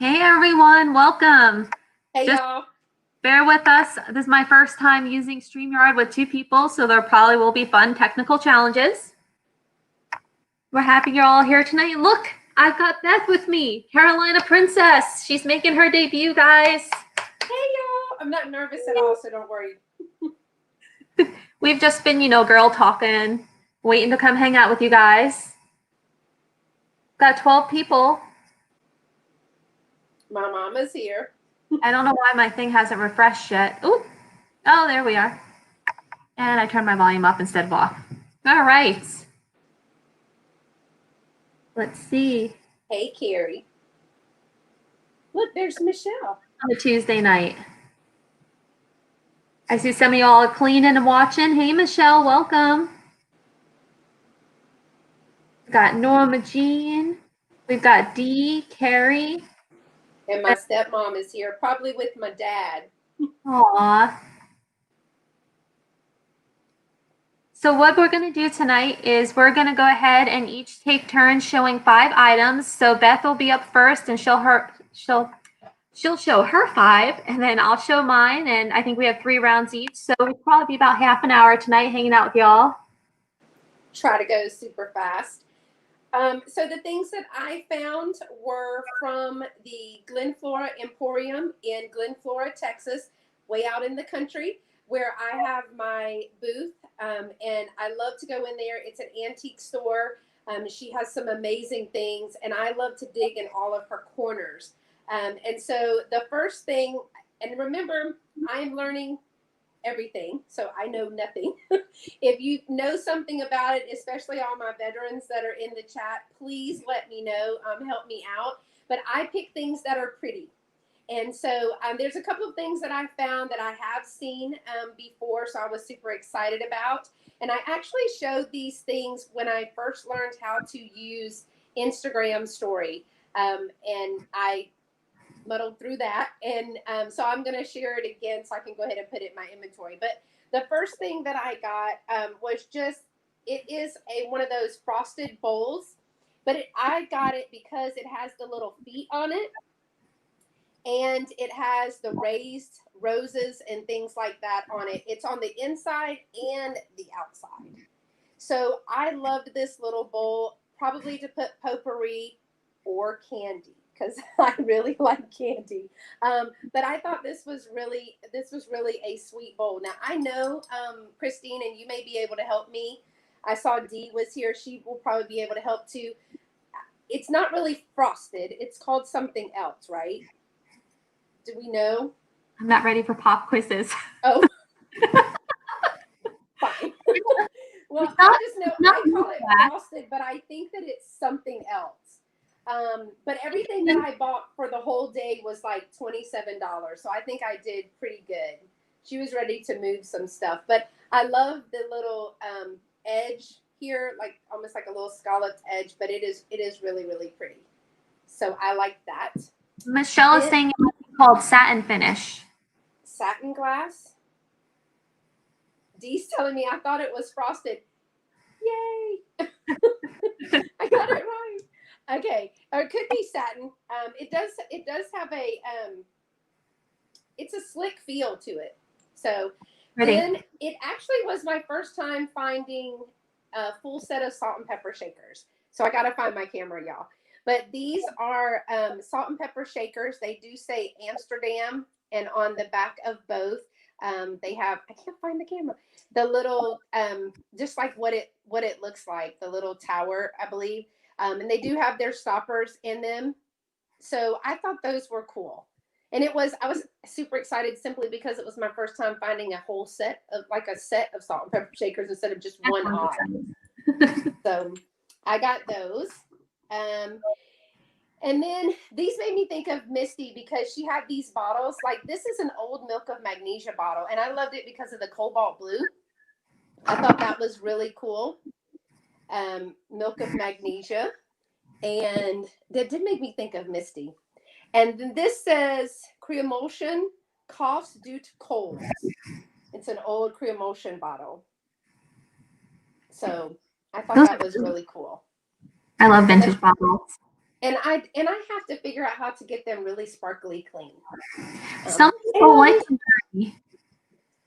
Hey everyone, welcome. Hey Just y'all. bear with us. This is my first time using StreamYard with two people, so there probably will be fun technical challenges. We're happy you're all here tonight. Look, I've got Beth with me, Carolina Princess. She's making her debut, guys. Hey y'all. I'm not nervous at all, so don't worry. We've just been, girl talking, waiting to come hang out with you guys. Got 12 people. My mama's here. I don't know why my thing hasn't refreshed yet. Ooh. Oh, there we are. And I turned my volume up instead of off. All right. Let's see. Hey Carrie. Look, there's Michelle. On a Tuesday night. I see some of y'all are cleaning and watching. Hey, Michelle, welcome. We've got Norma Jean. We've got Dee, Carrie. And my stepmom is here, probably with my dad. Aw. So what we're going to do tonight is we're going to go ahead and each take turns showing 5 items. So Beth will be up first and she'll show her 5, and then I'll show mine, and I think we have 3 rounds each. So we'll probably be about half an hour tonight hanging out with y'all. Try to go super fast. So the things that I found were from the Glen Flora Emporium in Glen Flora, Texas, way out in the country, where I have my booth, and I love to go in there. It's an antique store. She has some amazing things, and I love to dig in all of her corners. And so the first thing, and remember, I'm learning everything, so I know nothing. If you know something about it, especially all my veterans that are in the chat, please let me know, help me out. But I pick things that are pretty. And so there's a couple of things that I found that I have seen before, so I was super excited about. And I actually showed these things when I first learned how to use Instagram story. And I muddled through that, and so I'm going to share it again so I can go ahead and put it in my inventory. But the first thing that I got was just, it is one of those frosted bowls, but I got it because it has the little feet on it, and it has the raised roses and things like that on it. It's on the inside and the outside. So I loved this little bowl, probably to put potpourri or candy, because I really like candy. But I thought this was really a sweet bowl. Now I know, Christine, and you may be able to help me. I saw Dee was here. She will probably be able to help too. It's not really frosted. It's called something else, right? Do we know? I'm not ready for pop quizzes. Oh, fine. Well, I just know I call it frosted, but I think that it's something else. But everything that I bought for the whole day was like $27. So I think I did pretty good. She was ready to move some stuff. But I love the little edge here, like almost like a little scalloped edge, but it is really, really pretty. So I like that. Michelle is saying it's called satin finish. Satin glass. Dee's telling me I thought it was frosted. Yay! I got it right. Okay, or it could be satin. It does have a it's a slick feel to it. So then it actually was my first time finding a full set of salt and pepper shakers. So I got to find my camera, y'all. But these are salt and pepper shakers. They do say Amsterdam, and on the back of both, they have, I can't find the camera, the little just like what it looks like, the little tower, I believe. And they do have their stoppers in them. So I thought those were cool. And I was super excited simply because it was my first time finding a whole set of, like a set of salt and pepper shakers instead of just one odd. So I got those. And then these made me think of Misty because she had these bottles. Like, this is an old Milk of Magnesia bottle, and I loved it because of the cobalt blue. I thought that was really cool. Milk of Magnesia. And that did make me think of Misty. And then this says Creamulsion coughs due to colds. It's an old Creamulsion bottle. So I thought that was really cool. I love vintage bottles. And I have to figure out how to get them really sparkly clean. Some people like them dirty.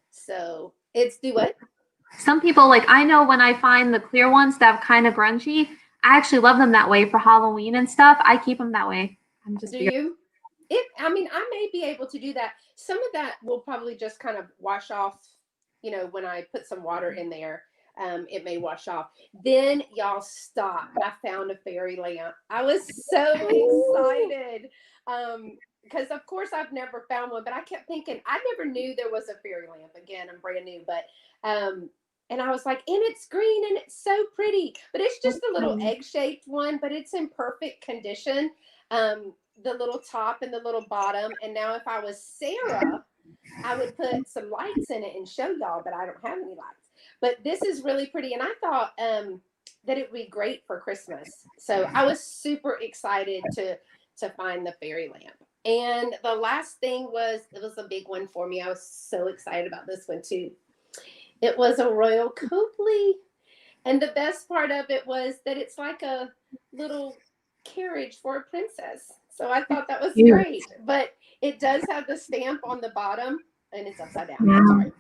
So it's do what? Some people, like, I know when I find the clear ones that are kind of grungy, I actually love them that way for Halloween and stuff. I keep them that way. I'm just Do weird. you? I mean, I may be able to do that. Some of that will probably just kind of wash off, when I put some water in there. It may wash off. Then y'all stop. I found a fairy lamp. I was so excited. Because of course I've never found one, but I kept thinking I never knew there was a fairy lamp. Again, I'm brand new, but and I was like, and it's green and it's so pretty, but it's just a little egg-shaped one, but it's in perfect condition. The little top and the little bottom. And now if I was Sarah, I would put some lights in it and show y'all, but I don't have any lights. But this is really pretty. And I thought that it would be great for Christmas. So I was super excited to find the fairy lamp. And the last thing it was a big one for me. I was so excited about this one too. It was a Royal Copley. And the best part of it was that it's like a little carriage for a princess. So I thought that was great. But it does have the stamp on the bottom, and it's upside down. Yeah. Sorry.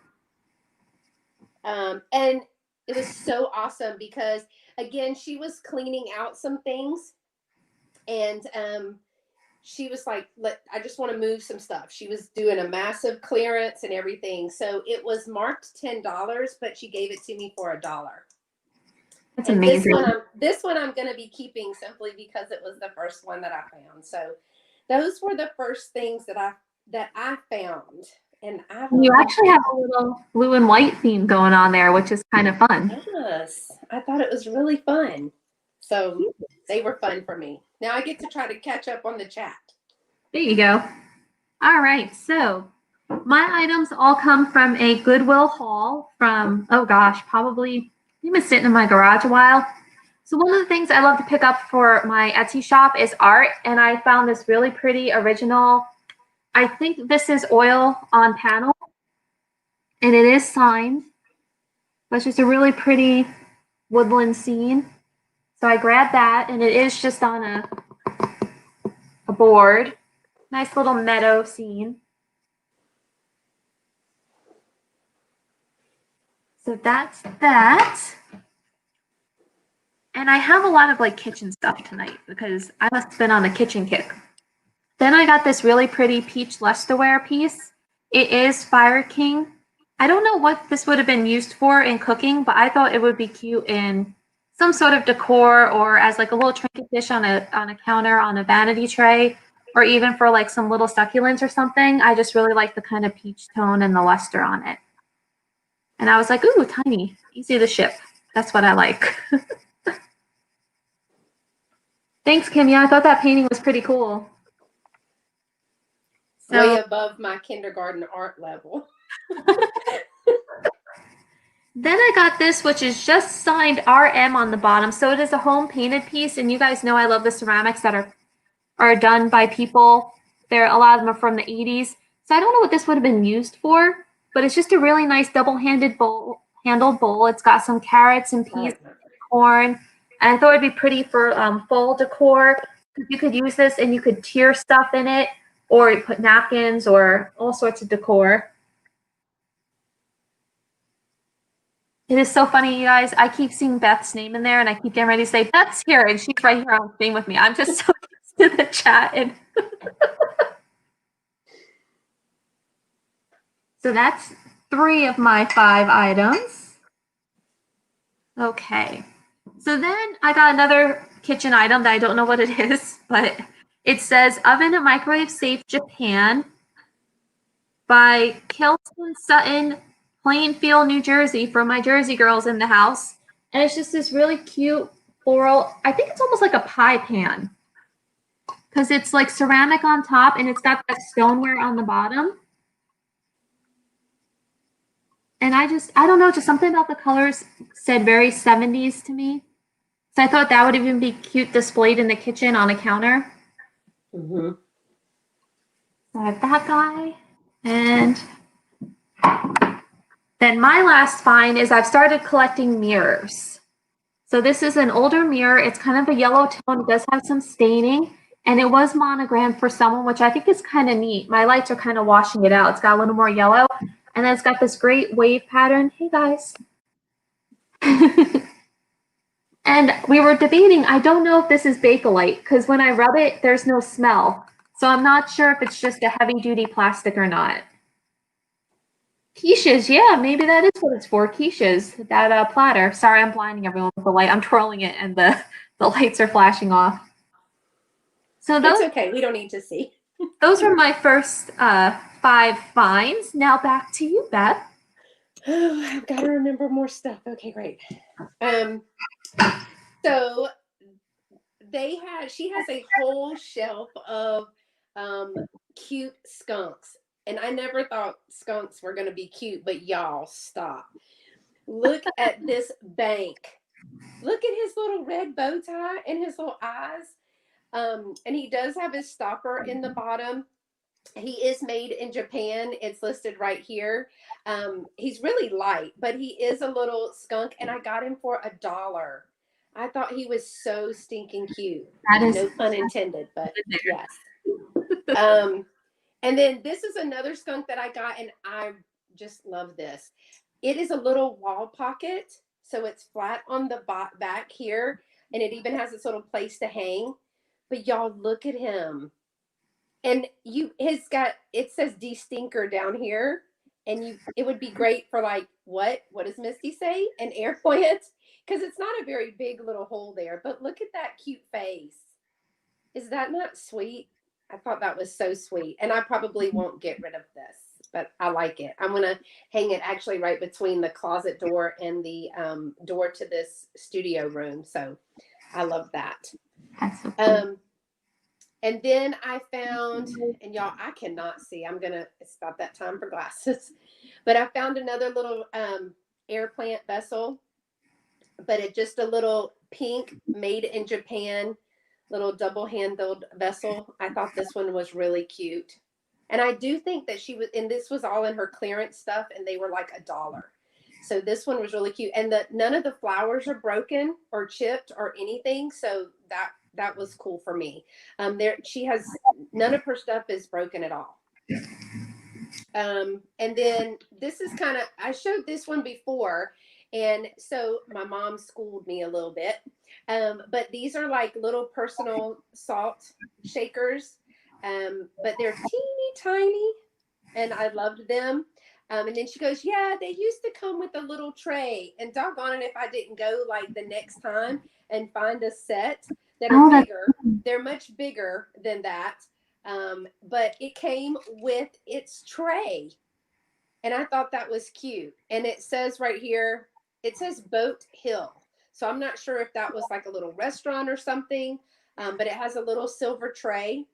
And it was so awesome because, again, she was cleaning out some things. And she was like, I just want to move some stuff. She was doing a massive clearance and everything. So it was marked $10, but she gave it to me for $1. That's and amazing. This one I'm going to be keeping simply because it was the first one that I found. So those were the first things that I found. And you actually have a little blue and white theme going on there, which is kind of fun. Yes, I thought it was really fun. So they were fun for me. Now I get to try to catch up on the chat. There you go. All right, so my items all come from a Goodwill haul from, oh gosh, probably, I've been sitting in my garage a while. So one of the things I love to pick up for my Etsy shop is art, and I found this really pretty original, I think this is oil on panel, and it is signed, but it's just a really pretty woodland scene. So I grabbed that, and it is just on a board. Nice little meadow scene. So that's that. And I have a lot of like kitchen stuff tonight because I must have been on a kitchen kick. Then I got this really pretty peach lusterware piece. It is Fire King. I don't know what this would have been used for in cooking, but I thought it would be cute in some sort of decor or as like a little trinket dish on a counter on a vanity tray, or even for like some little succulents or something. I just really like the kind of peach tone and the luster on it. And I was like, ooh, tiny, easy to ship. That's what I like. Thanks, Kim. Yeah, I thought that painting was pretty cool. Way above my kindergarten art level. Then I got this, which is just signed RM on the bottom. So it is a home painted piece. And you guys know I love the ceramics that are done by people. A lot of them are from the 80s. So I don't know what this would have been used for, but it's just a really nice double-handled bowl. It's got some carrots and peas, and corn. And I thought it'd be pretty for fall decor. You could use this and you could tier stuff in it, or put napkins or all sorts of decor. It is so funny, you guys. I keep seeing Beth's name in there, and I keep getting ready to say, Beth's here, and she's right here on the screen with me. I'm just so used to the chat. And so that's 3 of my 5 items. Okay. So then I got another kitchen item that I don't know what it is, but it says Oven and Microwave Safe Japan by Kilton Sutton, Plainfield, New Jersey, for my Jersey girls in the house. And it's just this really cute floral, I think it's almost like a pie pan, because it's like ceramic on top and it's got that stoneware on the bottom. And I don't know, just something about the colors said very 70s to me. So I thought that would even be cute displayed in the kitchen on a counter. Mm-hmm. So I have that guy. And then my last find is I've started collecting mirrors. So this is an older mirror. It's kind of a yellow tone. It does have some staining, and it was monogrammed for someone, which I think is kind of neat. My lights are kind of washing it out. It's got a little more yellow, and then it's got this great wave pattern. Hey guys. And we were debating, I don't know if this is Bakelite, because when I rub it, there's no smell. So I'm not sure if it's just a heavy duty plastic or not. Quiches, yeah, maybe that is what it's for. Quiches, that platter. Sorry, I'm blinding everyone with the light. I'm twirling it and the lights are flashing off. So It's okay. We don't need to see. those were my first 5 finds. Now back to you, Beth. Oh, I've got to remember more stuff. Okay, great. So she has a whole shelf of cute skunks. And I never thought skunks were going to be cute, but y'all stop. Look at this bank. Look at his little red bow tie and his little eyes. And he does have his stopper in the bottom. He is made in Japan. It's listed right here. He's really light, but he is a little skunk, and I got him for $1. I thought he was so stinking cute. No pun intended, but yes. And then this is another skunk that I got, and I just love this. It is a little wall pocket, so it's flat on the back here, and it even has this little place to hang. But y'all, look at him. And it says de-stinker down here, and it would be great for like, what does Misty say? An air plant? Because it's not a very big little hole there, but look at that cute face. Is that not sweet? I thought that was so sweet. And I probably won't get rid of this, but I like it. I'm going to hang it actually right between the closet door and the door to this studio room. So I love that. That's so cool. And then I found, and y'all, I cannot see. It's about that time for glasses. But I found another little air plant vessel, but it's just a little pink, made in Japan, little double-handled vessel. I thought this one was really cute. And I do think that and this was all in her clearance stuff, and they were like $1. So this one was really cute. And none of the flowers are broken or chipped or anything. So that was cool for me. She has none of her stuff is broken at all. And then this is I showed this one before, and so my mom schooled me a little bit. But these are like little personal salt shakers, but they're teeny tiny, and I loved them. And then she goes, yeah, they used to come with a little tray, and doggone it if I didn't go like the next time and find a set that are bigger. They're much bigger than that. But it came with its tray, and I thought that was cute. And it says right here, it says Boat Hill. So I'm not sure if that was like a little restaurant or something, but it has a little silver tray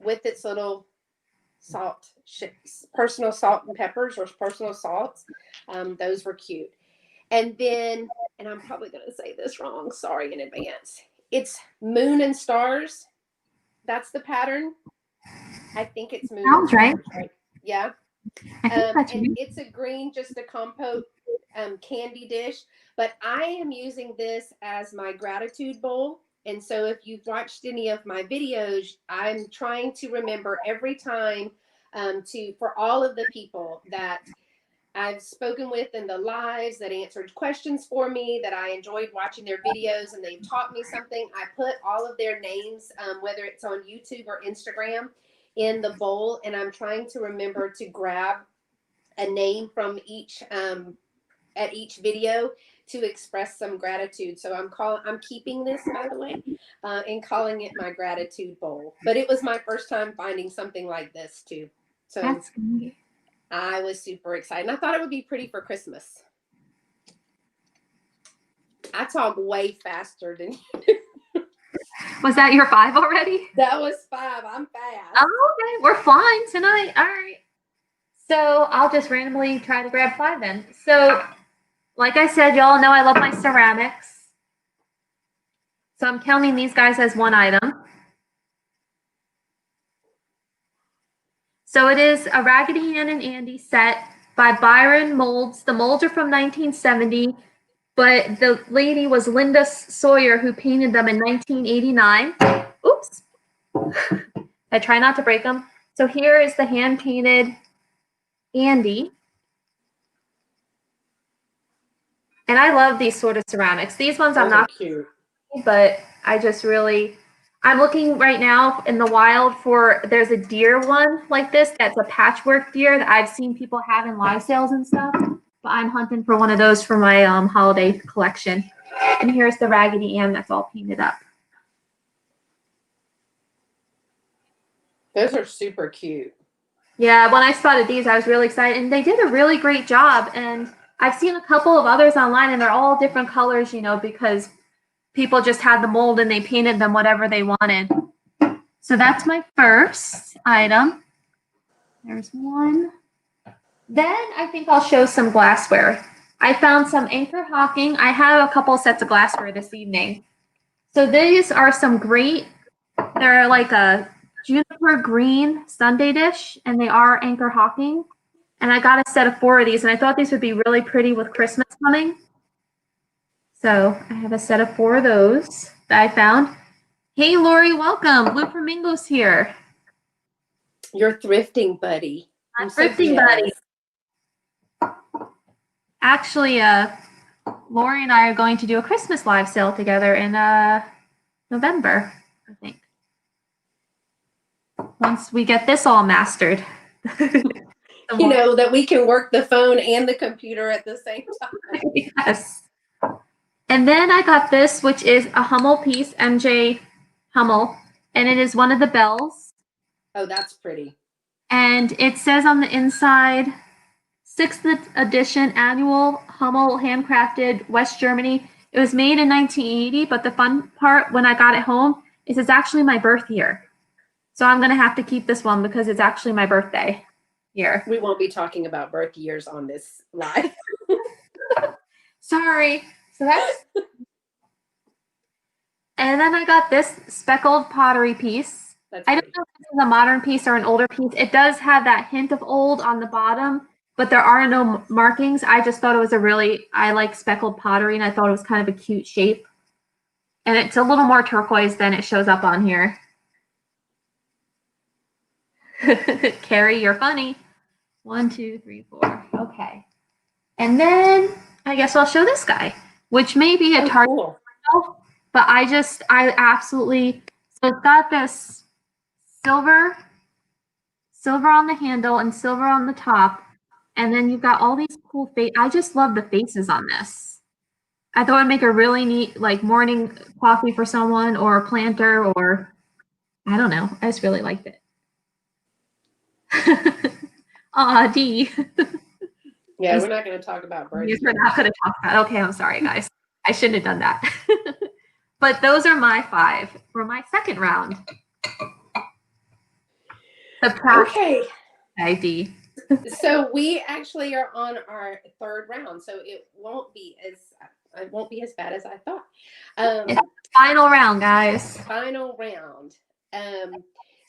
with its little personal salt and peppers, or personal salts. Those were cute. And then, and I'm probably going to say this wrong, sorry in advance. It's Moon and Stars. That's the pattern. I think it's Moon and Stars, right? Yeah. And it's a green, just a compote candy dish. But I am using this as my gratitude bowl. And so if you've watched any of my videos, I'm trying to remember every time for all of the people that I've spoken with in the lives, that answered questions for me, that I enjoyed watching their videos and they've taught me something. I put all of their names, whether it's on YouTube or Instagram, in the bowl. And I'm trying to remember to grab a name from each at each video to express some gratitude. So I'm keeping this, by the way, and calling it my gratitude bowl. But it was my first time finding something like this too. So that's great. I was super excited. And I thought it would be pretty for Christmas. I talk way faster than you do. Was that your 5 already? That was 5. I'm fast. Oh, okay. We're flying tonight. All right. So I'll just randomly try to grab 5 then. So, like I said, y'all know I love my ceramics. So I'm counting these guys as one item. So it is a Raggedy Ann and Andy set by Byron Molds. The molds are from 1970. but the lady was Linda Sawyer, who painted them in 1989. Oops. I try not to break them. So here is the hand-painted Andy. And I love these sort of ceramics. These ones I'm not cute, but I just really, I'm looking right now in the wild for, there's a deer one like this that's a patchwork deer that I've seen people have in live sales and stuff, but I'm hunting for one of those for my holiday collection. And here's the Raggedy Ann that's all painted up. those are super cute. Yeah, when I spotted these, I was really excited, and they did a really great job. And I've seen a couple of others online, and they're all different colors, you know, because people just had the mold and they painted them whatever they wanted. So that's my first item. There's one. Then I think I'll show some glassware. I found some Anchor Hawking. I have a couple sets of glassware this evening. So these are some great, they're like a juniper green sundae dish, and they are Anchor Hawking. And I got a set of 4 of these, and I thought these would be really pretty with Christmas coming. So I have a set of 4 of those that I found. Hey, Lori, welcome. Blue Flamingo's here. Your thrifting buddy. I'm thrifting buddy. Actually, Lori and I are going to do a Christmas live sale together in November, I think. Once we get this all mastered. You know, that we can work the phone and the computer at the same time. Yes. And then I got this, which is a Hummel piece, MJ Hummel, and it is one of the bells. Oh, that's pretty. And it says on the inside, 6th edition annual Hummel handcrafted West Germany. It was made in 1980, but the fun part when I got it home is it's actually my birth year. So I'm going to have to keep this one because it's actually my birthday year. We won't be talking about birth years on this live. Sorry. So that's. And then I got this speckled pottery piece. I don't know if this is a modern piece or an older piece. It does have that hint of old on the bottom, but there are no markings. I just thought it was I like speckled pottery, and I thought it was kind of a cute shape. And it's a little more turquoise than it shows up on here. Carrie, you're funny. 1, 2, 3, 4. Okay. And then I guess I'll show this guy, which may be a target, cool. But I absolutely, so it's got this silver on the handle and silver on the top. And then you've got all these cool I just love the faces on this. I thought it'd make a really neat, like, morning coffee for someone or a planter, or I don't know. I just really liked it. Aw, D. Yeah, we're not going to talk about birds. We're not going to talk about. Okay, I'm sorry, guys. I shouldn't have done that. But those are my 5 for my second round. Okay. ID. So we actually are on our 3rd round, so it won't be as bad as I thought. Final round, guys. Final round.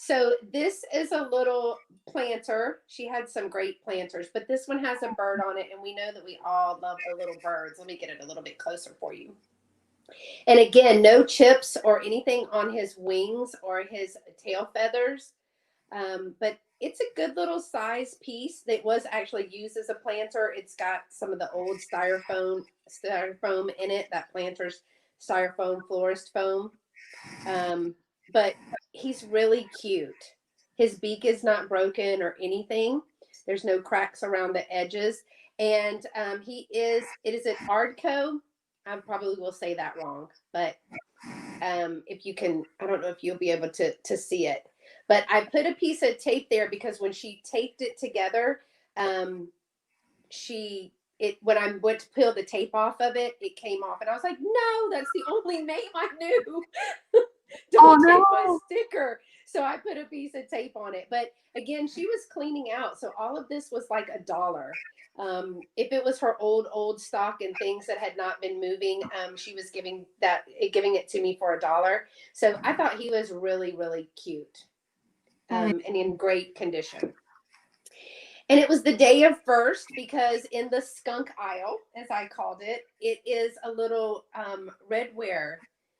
So this is a little planter. She had some great planters, but this one has a bird on it, and we know that we all love the little birds. Let me get it a little bit closer for you. And again, no chips or anything on his wings or his tail feathers, but it's a good little size piece that was actually used as a planter. It's got some of the old styrofoam in it, that planter's styrofoam florist foam. But he's really cute. His beak is not broken or anything. There's no cracks around the edges. And it is an Ardco. I probably will say that wrong, but if you can, I don't know if you'll be able to see it. But I put a piece of tape there because when she taped it together, when I went to peel the tape off of it, it came off. And I was like, no, that's the only name I knew. Don't take my sticker. So I put a piece of tape on it. But again, she was cleaning out. So all of this was like $1. If it was her old stock and things that had not been moving, she was giving it to me for $1. So I thought he was really, really cute. And in great condition. And it was the day of first because in the skunk aisle, as I called it, it is a little redware.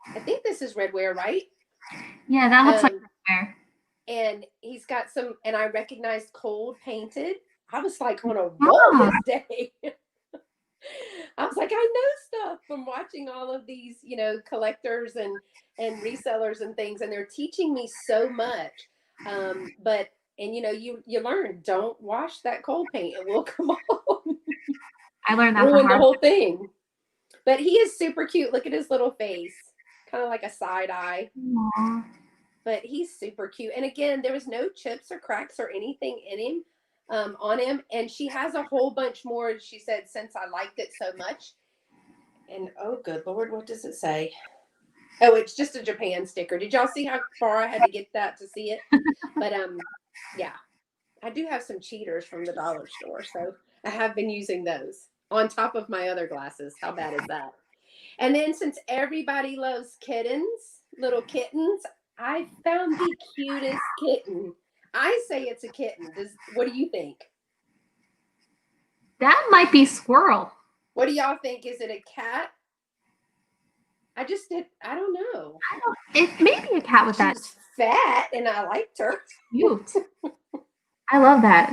I think this is redware, right? Yeah, that looks like redware. And he's got some, and I recognized cold painted. I was like on a roll Oh, this day. I was like, I know stuff from watching all of these, collectors and resellers and things, and they're teaching me so much. But you learn, don't wash that cold paint; it will come off, I learned that the ruin the hard whole thing. But he is super cute. Look at his little face, kind of like a side eye. way. But he's super cute. And again, there was no chips or cracks or anything in him, on him. And she has a whole bunch more. She said, since I liked it so much. And oh, good Lord, what does it say? Oh, it's just a Japan sticker. Did y'all see how far I had to get that to see it? But yeah, I do have some cheaters from the dollar store, so I have been using those on top of my other glasses. How bad is that? And then since everybody loves kittens, little kittens, I found the cutest kitten. I say it's a kitten. What do you think? That might be squirrel. What do y'all think? Is it a cat? I don't know. It may be a cat with that. She's fat and I liked her. Cute. I love that.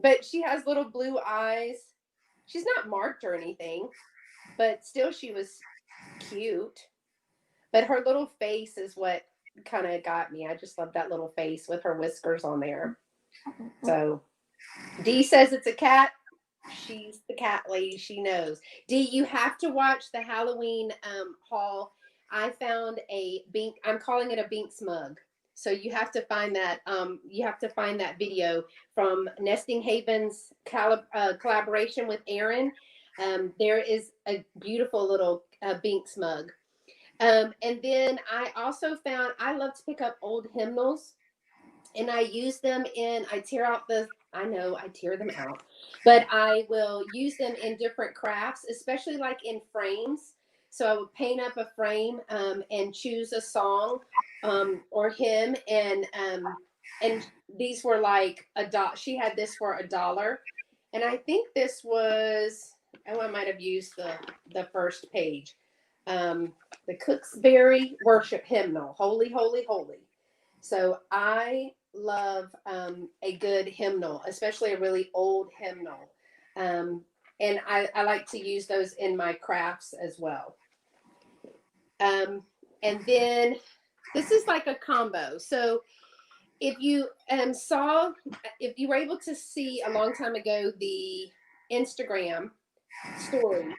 But she has little blue eyes. She's not marked or anything, but still she was cute. But her little face is what kind of got me. I just love that little face with her whiskers on there. So Dee says it's a cat. She's the cat lady. She knows. Dee, you have to watch the Halloween haul. I found a Bink. I'm calling it a Binks mug. So you have to find that. You have to find that video from Nesting Haven's collaboration with Aaron. There is a beautiful little Binks mug. And then I also found I love to pick up old hymnals, and I use them I tear them out, but I will use them in different crafts, especially like in frames. So I would paint up a frame and choose a song or hymn, and these were like she had this for $1, and I think this was, I might have used the first page. The Cooksbury Worship Hymnal, Holy, Holy, Holy. So I love a good hymnal, especially a really old hymnal. And I like to use those in my crafts as well. And then this is like a combo. So if you were able to see a long time ago the Instagram story,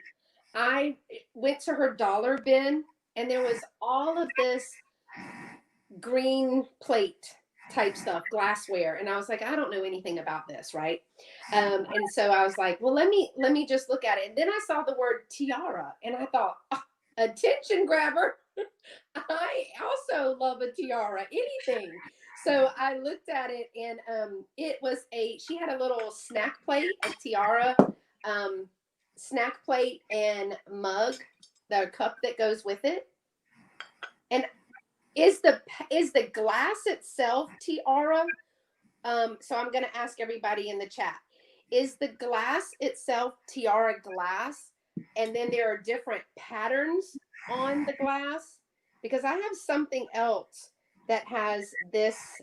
I went to her dollar bin and there was all of this green plate type stuff, glassware, and I was like, I don't know anything about this, right? And so I was like, well, let me just look at it. And then I saw the word tiara, and I thought, attention grabber. I also love a tiara, anything. So I looked at it, and she had a little snack plate, a tiara, snack plate and mug, the cup that goes with it. And is the glass itself tiara? So I'm going to ask everybody in the chat. Is the glass itself tiara glass? And then there are different patterns on the glass? Because I have something else that has this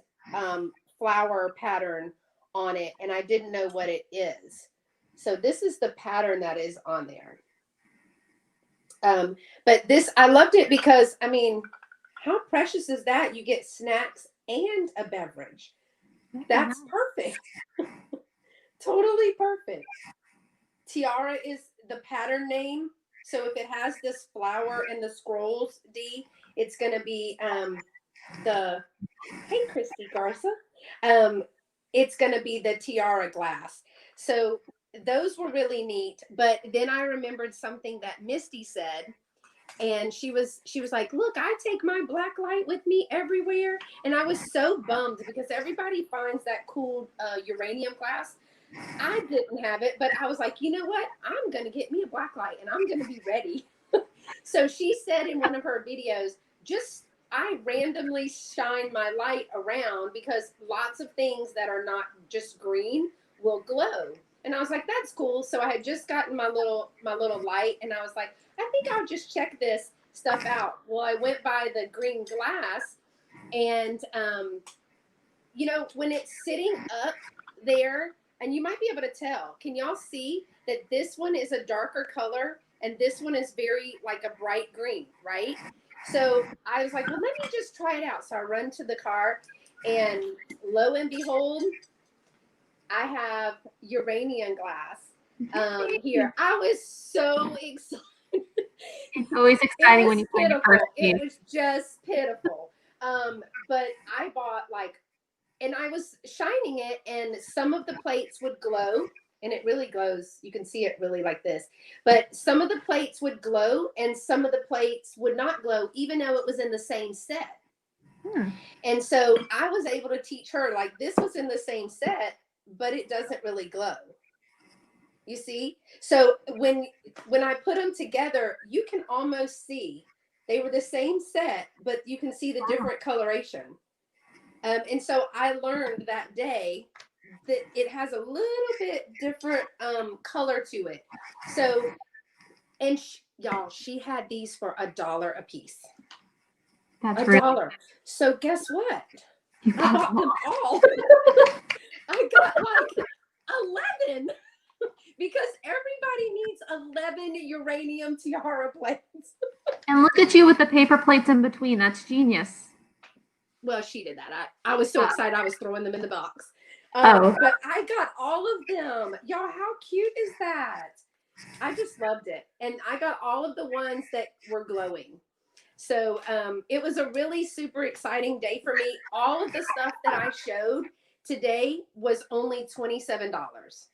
flower pattern on it, and I didn't know what it is. So this is the pattern that is on there. But I loved it because, I mean, how precious is that? You get snacks and a beverage. That's perfect. Totally perfect. Tiara is the pattern name. So if it has this flower and the scrolls, Dee, it's going to be hey, Christy Garza. It's going to be the tiara glass. So those were really neat. But then I remembered something that Misty said. And she was like, look, I take my black light with me everywhere. And I was so bummed because everybody finds that cool uranium glass. I didn't have it, but I was like, you know what? I'm going to get me a black light and I'm going to be ready. So she said in one of her videos, I randomly shine my light around because lots of things that are not just green will glow. And I was like, that's cool. So I had just gotten my little light, and I was like, I think I'll just check this stuff out. Well, I went by the green glass, and you know, when it's sitting up there, and you might be able to tell, can y'all see that this one is a darker color and this one is very like a bright green, right? So I was like, well, let me just try it out. So I run to the car, and lo and behold, I have uranium glass here. I was so excited. It's always exciting when you find your first It piece. was just pitiful. But I bought like, and I was shining it, and some of the plates would glow, and it really glows. You can see it really like this. But some of the plates would glow, and some of the plates would not glow, even though it was in the same set. And so I was able to teach her, like, this was in the same set, but it doesn't really glow. You see? So when I put them together, you can almost see they were the same set, but you can see the different coloration. And so I learned that day that it has a little bit different color to it. So, and y'all, she had these for $1 a piece. That's $1. So guess what? I bought them all. I got like 11 because everybody needs 11 uranium tiara plates. And look at you with the paper plates in between. That's genius. Well, she did that. I was so excited I was throwing them in the box. Oh. But I got all of them. Y'all, how cute is that? I just loved it. And I got all of the ones that were glowing. So it was a really super exciting day for me. All of the stuff that I showed today was only $27.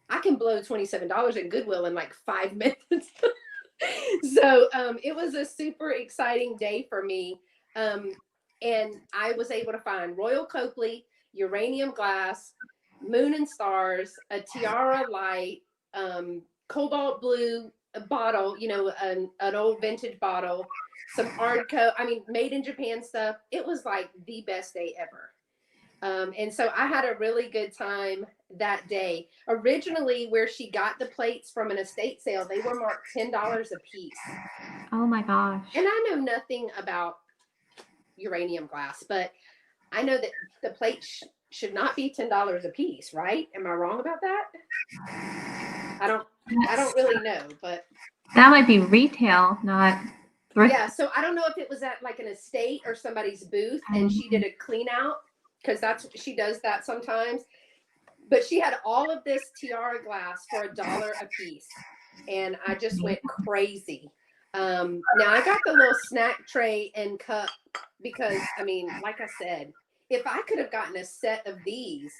I can blow $27 at Goodwill in like 5 minutes. So it was a super exciting day for me. And I was able to find Royal Copley, Uranium Glass, Moon and Stars, a Tiara Light, Cobalt Blue, a bottle, you know, an old vintage bottle, some Ardco, I mean, made in Japan stuff. It was like the best day ever. And so I had a really good time that day. Originally, where she got the plates from an estate sale, they were marked $10 a piece. Oh my gosh. And I know nothing about uranium glass, but I know that the plates should not be $10 a piece, right? Am I wrong about that? I don't really know, but that might be retail, not thrift. Yeah, so I don't know if it was at like an estate or somebody's booth and she did a clean out, because she does that sometimes. But she had all of this tiara glass for $1 a piece, and I just went crazy. Now I got the little snack tray and cup because, I mean, like I said, if I could have gotten a set of these,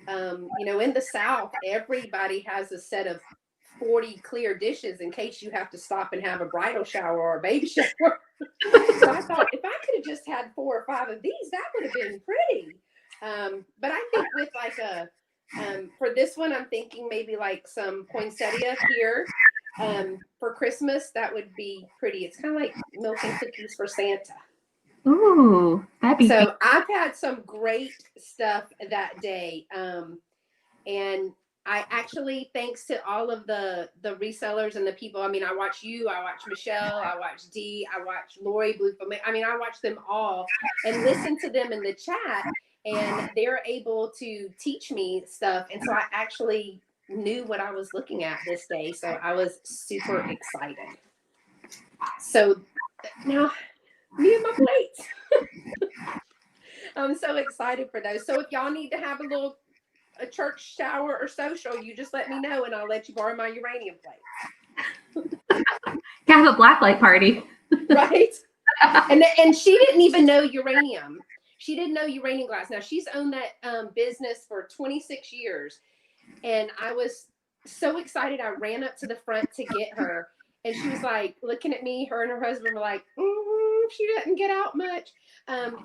you know, in the South, everybody has a set of 40 clear dishes in case you have to stop and have a bridal shower or a baby shower. So I thought, if I could have just had 4 or 5 of these, that would have been pretty. But I think with like for this one, I'm thinking maybe like some poinsettia here for Christmas. That would be pretty. It's kind of like milk and cookies for Santa. Ooh, that'd be So I've had some great stuff that day. And I actually, thanks to all of the resellers and the people, I mean, I watch you, I watch Michelle, I watch Dee, I watch Lori Blue. I mean, I watch them all and listen to them in the chat, and they're able to teach me stuff. And so I actually knew what I was looking at this day. So I was super excited. So now, me and my plates. I'm so excited for those. So if y'all need to have a church shower or social, you just let me know and I'll let you borrow my uranium plate. have a blacklight party. Right? And she didn't even know uranium. She didn't know uranium glass. Now she's owned that business for 26 years. And I was so excited. I ran up to the front to get her. And she was like looking at me, her and her husband were like, she didn't get out much. And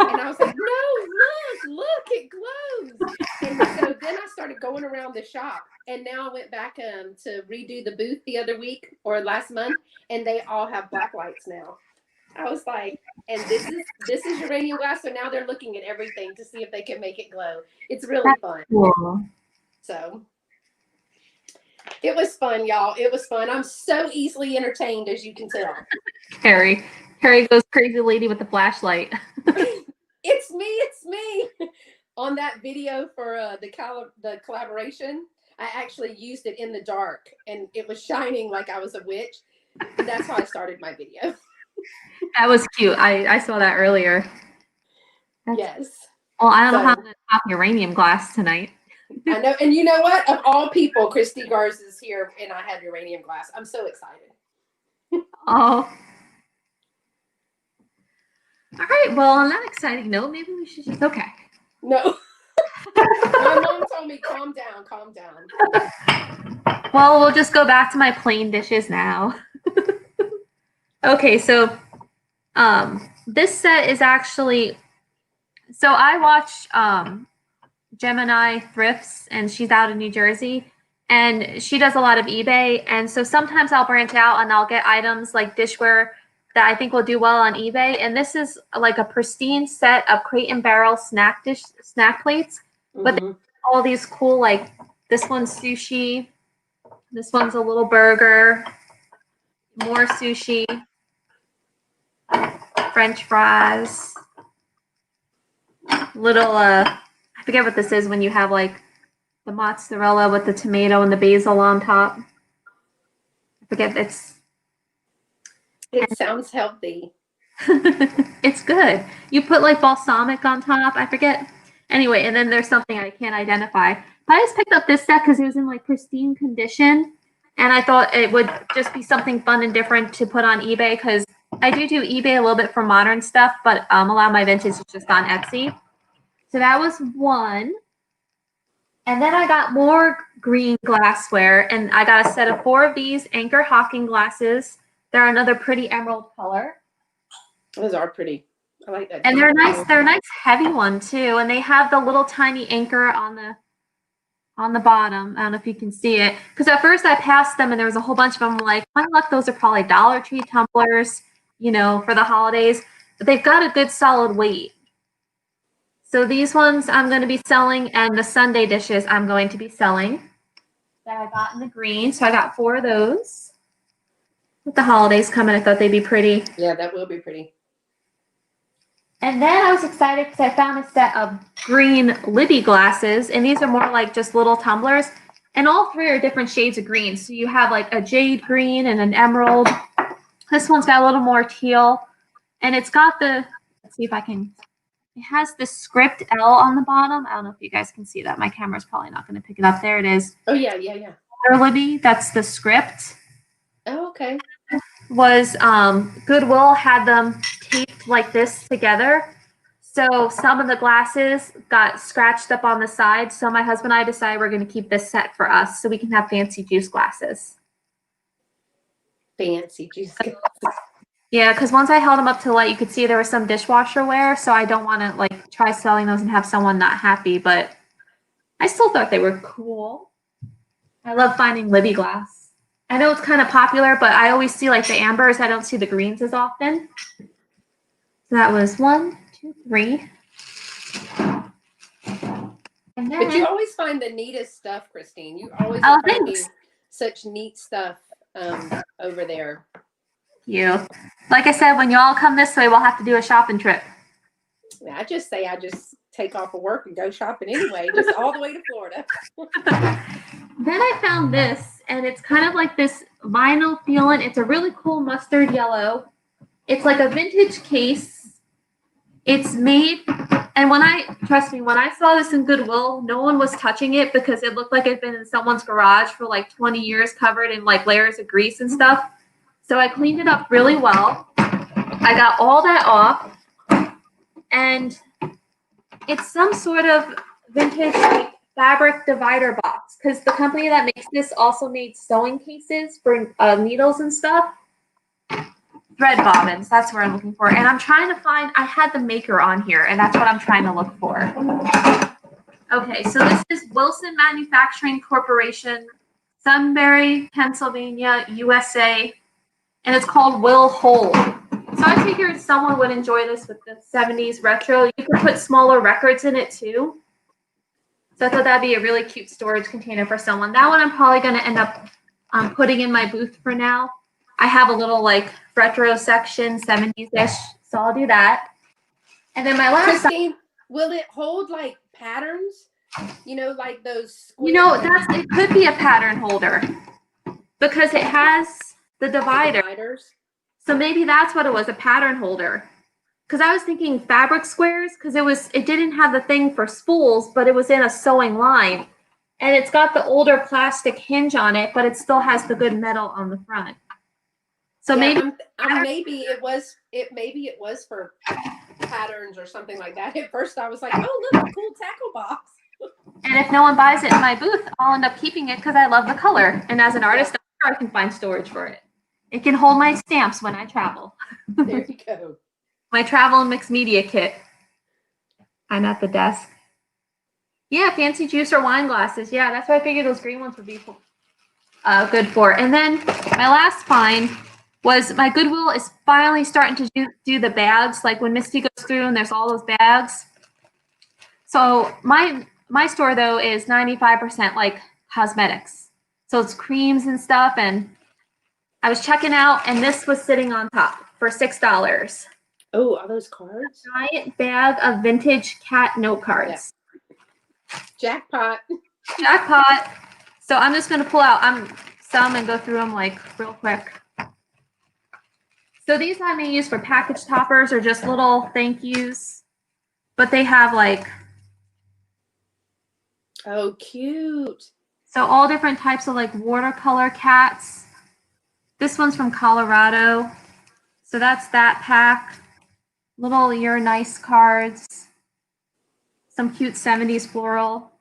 I was like, no, look, it glows. And so then I started going around the shop, and now I went back to redo the booth the other week or last month, and they all have black lights now. I was like, and this is uranium glass. So now they're looking at everything to see if they can make it glow. It's really fun. Cool. So it was fun, y'all. It was fun. I'm so easily entertained, as you can tell. Carrie goes crazy lady with the flashlight. It's me. It's me. On that video for the collaboration, I actually used it in the dark, and it was shining like I was a witch. That's how I started my video. That was cute. I saw that earlier. Yes. Well, I don't know how I'm going to pop uranium glass tonight. I know. And you know what? Of all people, Christy Garza is here, and I have uranium glass. I'm so excited. Oh. All right. Well, on that exciting note, maybe we should just, okay. No. My mom told me, calm down, calm down. Well, we'll just go back to my plain dishes now. Okay, so this set is actually, so I watch Gemini Thrifts, and she's out in New Jersey, and she does a lot of eBay, and so sometimes I'll branch out and I'll get items like dishware that I think will do well on eBay, and this is like a pristine set of Crate and Barrel snack plates, but they have all these cool, like this one's sushi, this one's a little burger, more sushi, French fries, little I forget what this is when you have like the mozzarella with the tomato and the basil on top. I forget It sounds healthy. It's good. You put like balsamic on top. I forget. Anyway, and then there's something I can't identify. But I just picked up this set because it was in like pristine condition, and I thought it would just be something fun and different to put on eBay because I do eBay a little bit for modern stuff, but a lot of my vintage is just on Etsy. So that was one. And then I got more green glassware, and I got a set of 4 of these Anchor Hawking glasses. They're another pretty emerald color. Those are pretty. I like that. And they're nice. They're a nice heavy one too, and they have the little tiny anchor on the bottom. I don't know if you can see it, because at first I passed them and there was a whole bunch of them. I'm like, my luck, those are probably Dollar Tree tumblers, for the holidays. But they've got a good solid weight. So these ones I'm going to be selling, and the Sunday dishes I'm going to be selling that I got in the green. So I got 4 of those. With the holidays coming, I thought they'd be pretty. Yeah, that will be pretty. And then I was excited because I found a set of green Libby glasses, and these are more like just little tumblers, and all 3 are different shades of green. So you have like a jade green and an emerald. This one's got a little more teal, and it's got let's see if I can, it has the script L on the bottom. I don't know if you guys can see that. My camera's probably not going to pick it up. There it is. Oh, yeah. Libby, that's the script. Oh, okay. Was Goodwill had them taped like this together. So some of the glasses got scratched up on the side. So my husband and I decided we're going to keep this set for us so we can have fancy juice glasses. Fancy juice glasses. Yeah, because once I held them up to the light, you could see there was some dishwasher wear. So I don't want to like try selling those and have someone not happy. But I still thought they were cool. I love finding Libby glass. I know it's kind of popular, but I always see like the ambers. I don't see the greens as often. So that was 1, 2, 3. And then, but you always find the neatest stuff, Christine. You always find such neat stuff over there. You. Like I said, when you all come this way, we'll have to do a shopping trip. I just take off of work and go shopping anyway, just all the way to Florida. Then I found this, and it's kind of like this vinyl feeling. It's a really cool mustard yellow. It's like a vintage case. It's made, and trust me, when I saw this in Goodwill, no one was touching it because it looked like it'd been in someone's garage for like 20 years, covered in like layers of grease and stuff. So I cleaned it up really well. I got all that off, and it's some sort of vintage like fabric divider box, because the company that makes this also made sewing cases for needles and stuff. Thread bobbins, that's what I'm looking for. And I'm trying to find, I had the maker on here, and that's what I'm trying to look for. Okay, so this is Wilson Manufacturing Corporation, Sunbury, Pennsylvania, USA, and it's called Will Hold. So I figured someone would enjoy this with the 70s retro. You could put smaller records in it too. So I thought that'd be a really cute storage container for someone. That one I'm probably going to end up putting in my booth for now. I have a little like retro section, 70s-ish, so I'll do that. And then my last, Christine, will it hold like patterns? You know, like those you know, square it could be a pattern holder because it has the divider. dividers. So maybe that's what it was, a pattern holder. Because I was thinking fabric squares because it didn't have the thing for spools, but it was in a sewing line. And it's got the older plastic hinge on it, but it still has the good metal on the front. So Yeah, maybe maybe it was for patterns or something like that. At first I was like, oh, look, a cool tackle box. and if no one buys it in my booth, I'll end up keeping it because I love the color. And as an artist, I'm sure I can find storage for it. It can hold my stamps when I travel. There you go. My travel and mixed media kit. I'm at the desk. Yeah, fancy juice or wine glasses. Yeah, that's what I figured those green ones would be good for. And then my last find was my Goodwill is finally starting to do the bags, like when Misty goes through and there's all those bags. So my store though is 95% like cosmetics. So it's creams and stuff. And I was checking out and this was sitting on top for $6. Oh, are those cards? Giant bag of vintage cat note cards. Yeah. Jackpot. Jackpot. So I'm just going to pull out some and go through them like real quick. So these I may use for package toppers or just little thank yous. But they have like, oh, cute. So all different types of like watercolor cats. This one's from Colorado. So that's that pack. Little You're Nice cards. Some cute 70s floral.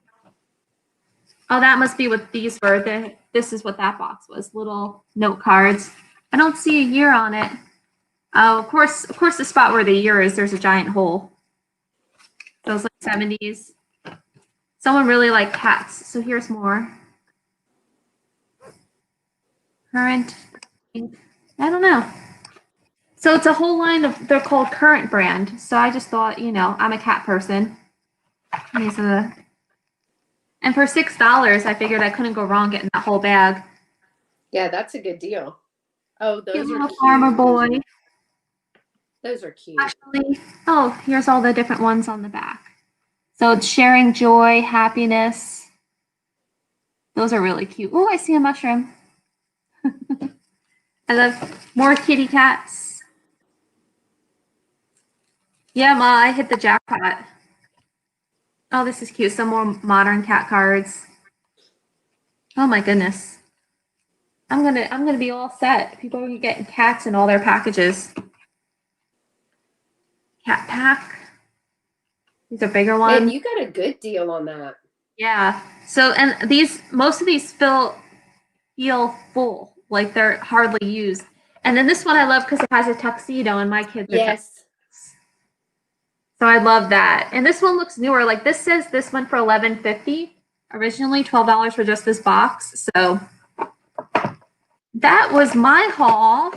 Oh, that must be what these were. This is what that box was. Little note cards. I don't see a year on it. Oh, of course, the spot where the year is, there's a giant hole. Those like 70s. Someone really liked cats. So here's more. Current. I don't know. So it's a whole line of, they're called Current brand. So I just thought, you know, I'm a cat person. These are the, and for $6, I figured I couldn't go wrong getting that whole bag. Yeah, that's a good deal. Oh, those are cute. Farmer boy. Those are cute. Actually, oh, here's all the different ones on the back. So it's sharing joy, happiness. Those are really cute. Oh, I see a mushroom. I love more kitty cats. Yeah, Ma, I hit the jackpot. Oh, this is cute. Some more modern cat cards. Oh my goodness. I'm gonna be all set. People are getting cats in all their packages. Cat pack. These are bigger ones. Man, you got a good deal on that. Yeah. So and most of these feel full, like they're hardly used. And then this one I love because it has a tuxedo and my kids are Yes. So I love that. And this one looks newer. Like this says this one for $11.50. Originally $12 for just this box. So that was my haul.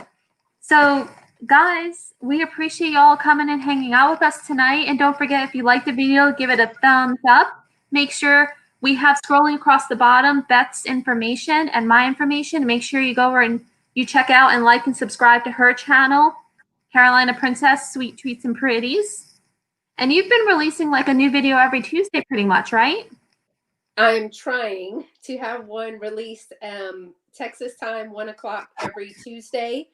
So guys, we appreciate y'all coming and hanging out with us tonight. And don't forget, if you liked the video, give it a thumbs up. Make sure we have scrolling across the bottom Beth's information and my information. Make sure you go over and you check out and like and subscribe to her channel, Carolina Princess Sweet Treats and Pretties. And you've been releasing like a new video every Tuesday pretty much, right? I'm trying to have one released Texas time, 1 o'clock every Tuesday.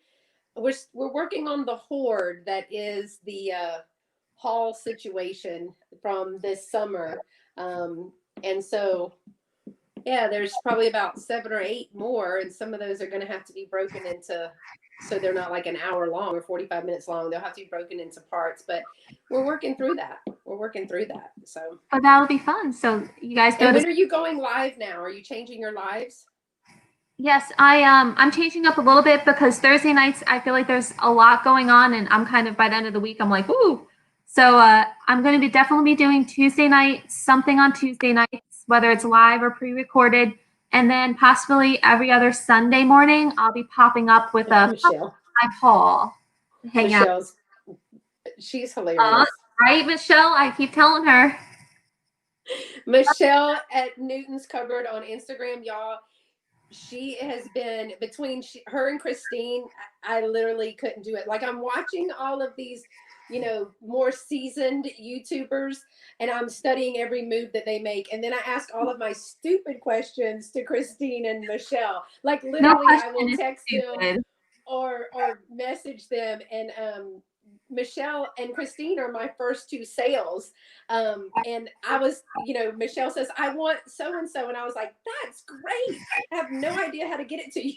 We're working on the hoard that is the haul situation from this summer. And so, yeah, there's probably about 7 or 8 more. And some of those are going to have to be broken into, so they're not like an hour long or 45 minutes long. They'll have to be broken into parts, but we're working through that. So, but that'll be fun. So you guys go. And when are you going live now? Are you changing your lives? Yes, I'm changing up a little bit because Thursday nights I feel like there's a lot going on, and I'm kind of by the end of the week I'm like, ooh. So I'm going to definitely be doing Tuesday night, something on Tuesday nights, whether it's live or pre-recorded, and then possibly every other Sunday morning I'll be popping up with a Michelle. haul. Hang out. She's hilarious. Right, Michelle? I keep telling her. Michelle at Newton's Cupboard on Instagram, y'all. She has been between her and Christine. I literally couldn't do it. Like, I'm watching all of these, more seasoned YouTubers, and I'm studying every move that they make. And then I ask all of my stupid questions to Christine and Michelle. Like, No literally, I question will is text them stupid. or message them. And Michelle and Christine are my first two sales. And I was, Michelle says, I want so and so. And I was like, that's great. I have no idea how to get it to you.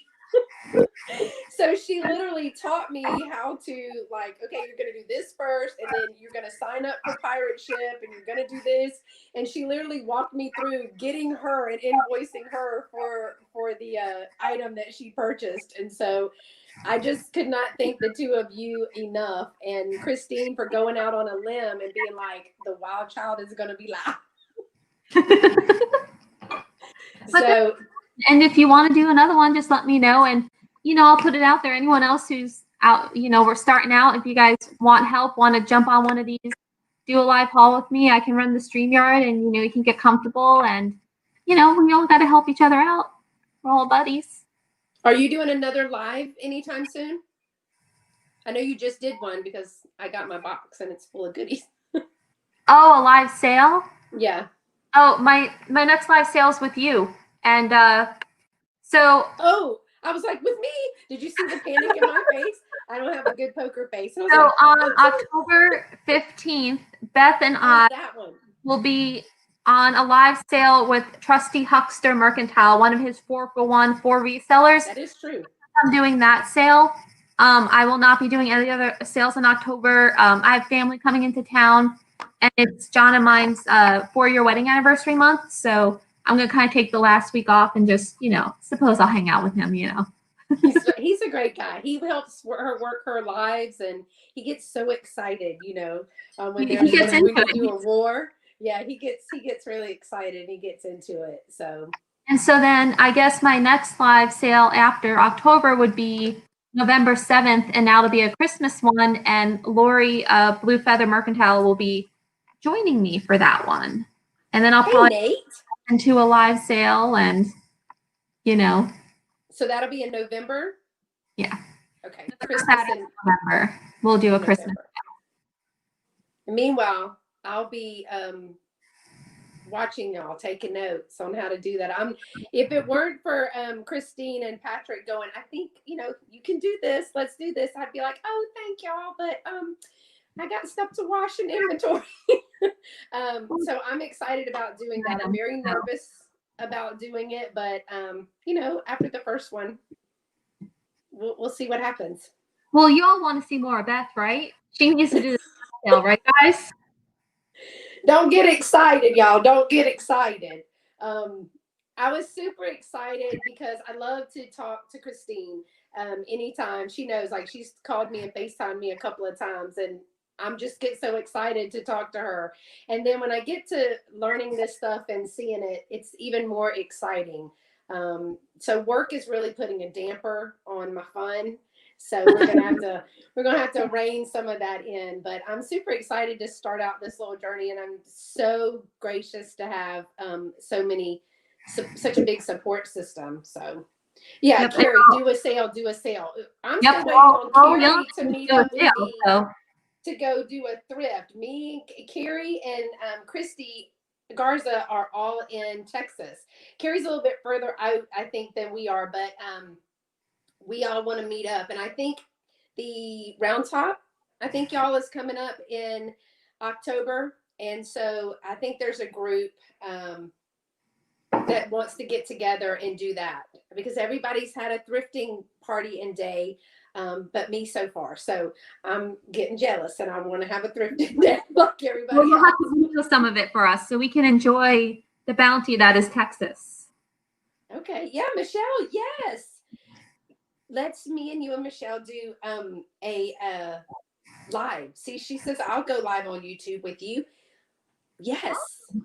So she literally taught me how to, like, okay, you're going to do this first, and then you're going to sign up for Pirate Ship, and you're going to do this. And she literally walked me through getting her and invoicing her for the item that she purchased. And so I just could not thank the two of you enough. And Christine for going out on a limb and being like, the wild child is going to be loud. So, and if you want to do another one, just let me know. And, I'll put it out there. Anyone else who's out, we're starting out. If you guys want help, want to jump on one of these, do a live haul with me, I can run the StreamYard, and, you can get comfortable. And, we all got to help each other out. We're all buddies. Are you doing another live anytime soon? I know you just did one because I got my box and it's full of goodies. Oh, a live sale? Yeah. Oh, my next live sale's with you. And so. Oh, I was like, with me? Did you see the panic in my face? I don't have a good poker face. So on October 15th, Beth and I will be on a live sale with Trusty Huckster Mercantile, one of his 4-for-1 resellers. That is true. I'm doing that sale. I will not be doing any other sales in October. I have family coming into town, and it's John and mine's 4-year wedding anniversary month. So I'm going to kind of take the last week off and just, suppose I'll hang out with him, He's a great guy. He helps her work her lives, and he gets so excited, when we do a roar. Yeah, he gets really excited. He gets into it. So. And so then I guess my next live sale after October would be November 7th, and that'll be a Christmas one. And Lori, Blue Feather Mercantile, will be joining me for that one. And then I'll probably into a live sale, and So that'll be in November? Yeah. Okay. Christmas in November. We'll do a Christmas sale. Meanwhile, I'll be watching y'all, taking notes on how to do that. If it weren't for Christine and Patrick going, I think, you can do this, let's do this, I'd be like, oh, thank y'all, but I got stuff to wash and inventory. So I'm excited about doing that. I'm very nervous about doing it, but after the first one, we'll see what happens. Well, you all want to see more of Beth, right? She needs to do the sale, right, guys? Don't get excited, y'all. Don't get excited. I was super excited because I love to talk to Christine anytime. She knows, like, she's called me and FaceTimed me a couple of times, and I'm just get so excited to talk to her. And then when I get to learning this stuff and seeing it, it's even more exciting. So work is really putting a damper on my fun. So we're gonna have to rein some of that in. But I'm super excited to start out this little journey, and I'm so gracious to have such a big support system. So yeah, Carrie, do a sale. I'm still waiting on Carrie to meet up with me to go do a thrift. Me, Carrie, and Christy Garza are all in Texas. Carrie's a little bit further out, I think, than we are, but we all want to meet up. And I think the Round Top, I think y'all is coming up in October. And so I think there's a group that wants to get together and do that, because everybody's had a thrifting party and day, but me so far. So I'm getting jealous, and I want to have a thrifting day like everybody else. You'll have to do some of it for us so we can enjoy the bounty that is Texas. Okay. Yeah, Michelle. Yes. Let's me and you and Michelle do a live. See, she says I'll go live on YouTube with you. Yes,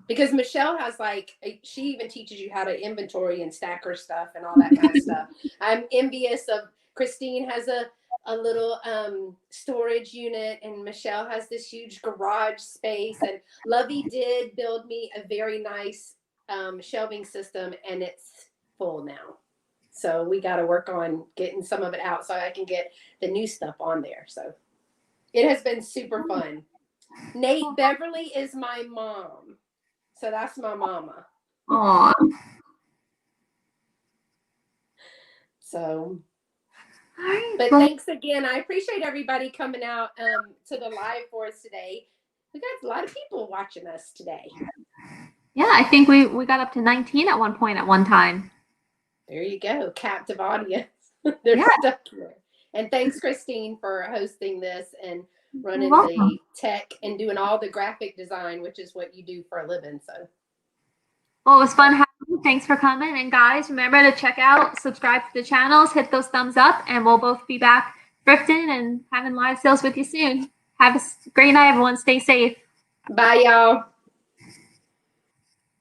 because Michelle has, like, she even teaches you how to inventory and stack her stuff and all that kind of stuff. I'm envious of Christine has a a little storage unit, and Michelle has this huge garage space, and Lovey did build me a very nice shelving system, and it's full now. So we got to work on getting some of it out so I can get the new stuff on there. So it has been super fun. Nate, Beverly is my mom. So that's my mama. Aw. So, All right. but Well, thanks again. I appreciate everybody coming out to the live for us today. We got a lot of people watching us today. yeah, I think we got up to 19 at one point at one time. There you go. Captive audience. They're stuck here. And thanks, Christine, for hosting this and running the tech and doing all the graphic design, which is what you do for a living. So, well, it was fun having you. Thanks for coming. And guys, remember to check out, subscribe to the channels, hit those thumbs up, and we'll both be back thrifting and having live sales with you soon. Have a great night, everyone. Stay safe. bye, y'all.